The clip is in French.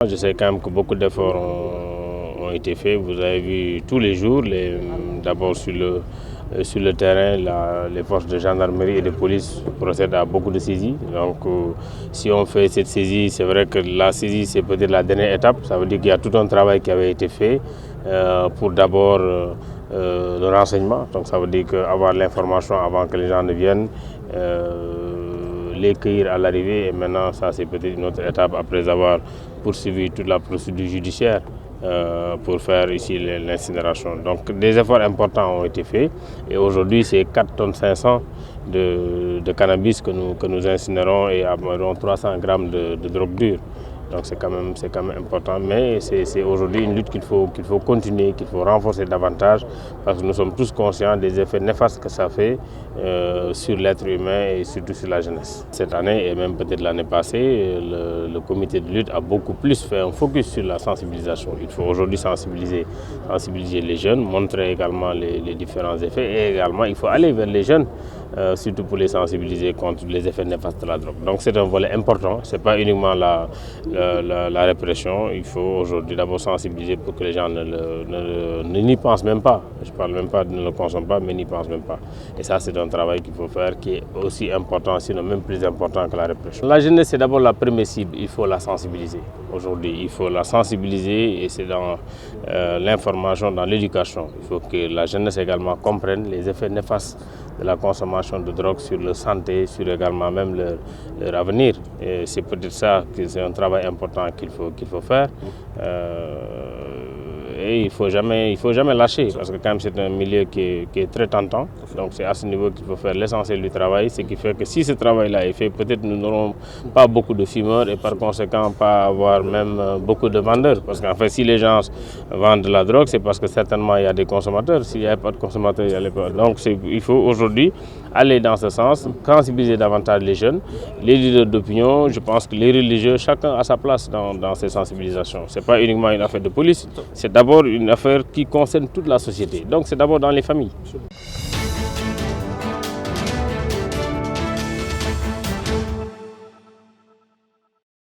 Je sais quand même que beaucoup d'efforts ont été faits. Vous avez vu tous les jours, d'abord sur le terrain, les forces de gendarmerie et de police procèdent à beaucoup de saisies. Donc si on fait cette saisie, c'est vrai que la saisie c'est peut-être la dernière étape. Ça veut dire qu'il y a tout un travail qui avait été fait pour d'abord le renseignement. Donc ça veut dire qu'avoir l'information avant que les gens ne viennent, les cueillir à l'arrivée, et maintenant ça c'est peut-être une autre étape après avoir poursuivi toute la procédure judiciaire pour faire ici l'incinération. Donc des efforts importants ont été faits et aujourd'hui c'est 4,5 tonnes de cannabis que nous incinérons et environ 300 grammes de drogue dure. Donc c'est quand même important, mais c'est aujourd'hui une lutte qu'il faut continuer, qu'il faut renforcer davantage, parce que nous sommes tous conscients des effets néfastes que ça fait sur l'être humain et surtout sur la jeunesse. Cette année et même peut-être l'année passée, le comité de lutte a beaucoup plus fait un focus sur la sensibilisation. Il faut aujourd'hui sensibiliser les jeunes, montrer également les différents effets, et également il faut aller vers les jeunes, surtout pour les sensibiliser contre les effets néfastes de la drogue. Donc c'est un volet important, ce n'est pas uniquement la répression. Il faut aujourd'hui d'abord sensibiliser pour que les gens n'y pensent même pas. Je ne parle même pas de ne le consomment pas, mais n'y pensent même pas. Et ça, c'est un travail qu'il faut faire qui est aussi important, sinon même plus important que la répression. La jeunesse, c'est d'abord la première cible. Il faut la sensibiliser. Aujourd'hui, il faut la sensibiliser, et c'est dans l'information, dans l'éducation. Il faut que la jeunesse également comprenne les effets néfastes de la consommation de drogue sur leur santé, sur également même leur avenir. Et c'est peut-être ça que c'est un travail important qu'il faut faire. Et il ne faut jamais lâcher, parce que quand même c'est un milieu qui est très tentant. Donc c'est à ce niveau qu'il faut faire l'essentiel du travail, ce qui fait que si ce travail-là est fait, peut-être nous n'aurons pas beaucoup de fumeurs et par conséquent pas avoir même beaucoup de vendeurs. Parce qu'en fait, si les gens vendent de la drogue, c'est parce que certainement il y a des consommateurs. S'il n'y a pas de consommateurs, il y a les pas. Donc il faut aujourd'hui aller dans ce sens, sensibiliser davantage les jeunes, les leaders d'opinion. Je pense que les religieux, chacun a sa place dans ces sensibilisations. Ce n'est pas uniquement une affaire de police, c'est d'abord une affaire qui concerne toute la société. Donc c'est d'abord dans les familles.